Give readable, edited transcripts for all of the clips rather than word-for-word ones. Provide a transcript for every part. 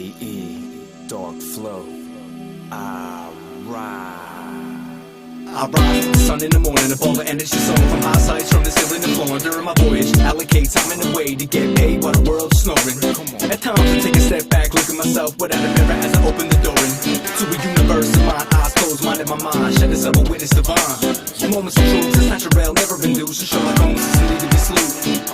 AE, Dark Flow. I rise with the sun in the morning, a ball of energy soaring from high sights from the ceiling to floor. During my voyage, allocate time in a way to get paid while the world's snoring. At times I take a step back, look at myself without a mirror as I open the door into a universe of mine. Eyes closed, mind in my mind, shed a summer witness divine. Moments of truth, it's natural, never been due. So Sherlock Holmes is need to be slew.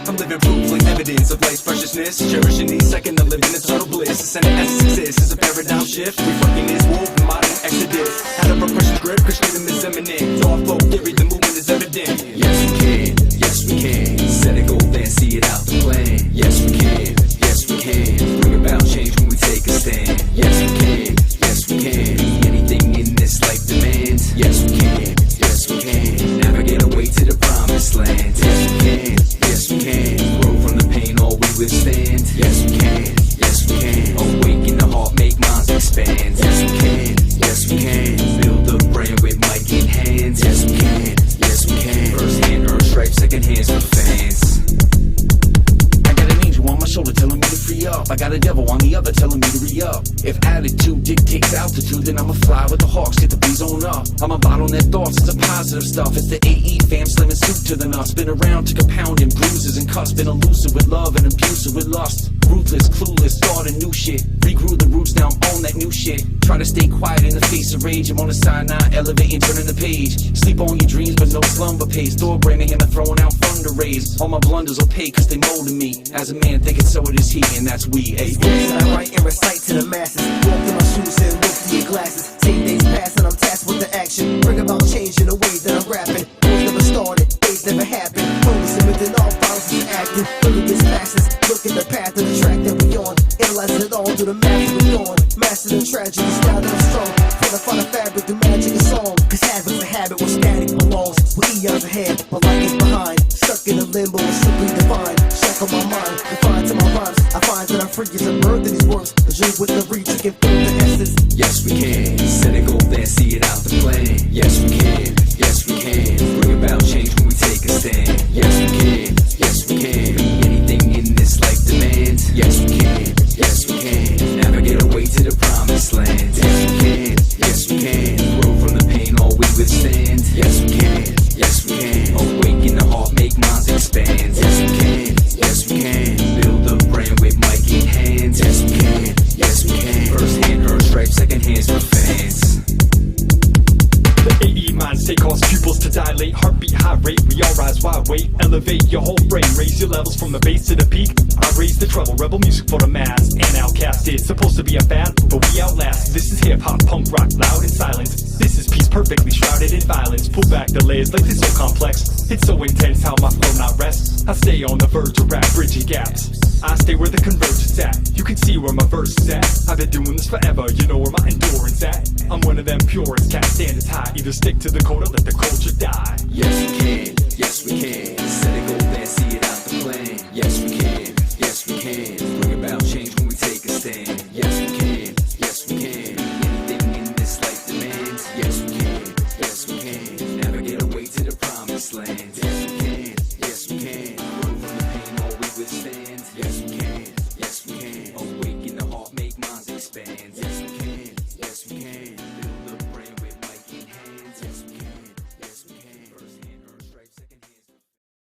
I'm living proof like evidence of life's preciousness, cherishing each second to live in eternal bliss. The center essence exists, it's a paradigm shift. We fucking is wolf, modern exodus. Out of oppression's grip, Christianism is imminent. Dark flow theory, the movement is evident. Yes we can, yes we can. Set a goal, then see it out the plan. Yes we can, yes we can. Bring about change when we take a stand. Yes we can, yes we can. Be anything in this life demands. Yes we can, yes we can. Navigate our way to the promised land. Yes we can, yes we can. Grow from the pain, all we withstand. Yes we can, yes we can. Awaken the heart, make minds expand. Yes we can, yes we can. Build the brand with mic in hands. Yes we can, yes we can. First hand earn stripes, second hands for fans. I got an angel on my shoulder telling me to free up. I got a devil on the other telling me to re-up. If attitude dictates altitude, then I'ma fly with the hawks, get the breeze on up. I'ma bottle net thoughts, it's a positive stuff. It's the AE fam, slamming soup to the nuts. Been around to compounding bruises and cuts. Been elusive with love and abusive with lust. Ruthless, clueless, starting new shit. Regrew the roots, now I'm on that new shit. Try to stay quiet in the face of rage. I'm on the side now, elevating, turning the page. Sleep on your dreams, but no slumber pays. Door branding him and throwing out thunder rays. All my blunders will pay, cause they molded me. As a man thinking so it is he, and that's we. I write and recite to the masses. Walk in my shoes and look through your glasses. 10 days pass and I'm tasked with the action. Bring about change in the way that I'm rapping. Wars never started, days never happened. Focus and within all violence is acting. Really gets fastest. Look at the path of the track that we on. Analyze it all, do the math that we on. Master the tragedy, now that I'm strong. Trying to find a fabric, the magic is song. Cause habit's a habit where static belongs. We're eons ahead, but light is behind. Stuck in a limbo, it's simply divine. Shackle my mind, defined to my rhymes. I find that I'm free as a bird in these works. A dream with the reach, you can feel the essence. Yes we can. Set a goal, then see it out the plan. Yes we can, yes we can. Bring about change when we take a stand. Yes we can, yes we can. Be anything in this life demands. Yes we can, yes we can. Navigate our way to the promised land. Yes we can, yes we can. Grow from the pain, all we withstand. Yes we can, yes we can. Awaken the heart, make minds expand. Yes we can, yes we can. Build the brand with mic in hands. Yes we can, yes we can. First hand earn stripes, second hands for fans. The AE mind state cause pupils to dilate. Heartbeat high rate, we all rise wide weight. Elevate your whole brain, raise your levels from the base to the peak. I raise the treble, rebel music for the mass. And outcast, it's supposed to be a fad, but we outlast. This is hip-hop, punk rock, loud and silent. This is peace perfectly shrouded in violence. Pull back the layers like it's so complex. It's so intense how my flow not rests. I stay on the verge of rap, bridging gaps. I stay where the convergence at. You can see where my verse is at. I've been doing this forever, you know where my endurance at. I'm one of them purists, can't stand it high. Either stick to the code or let the culture die. Yes we can, yes we can. Set a goal, then see it out the plan. Yes we can, yes we can. Bring about change when we take a stand. Yes we can, yes we can. Be anything in this life demands. Yes we can, yes we can. Navigate our way to the promised land. Yes we can, yes we can.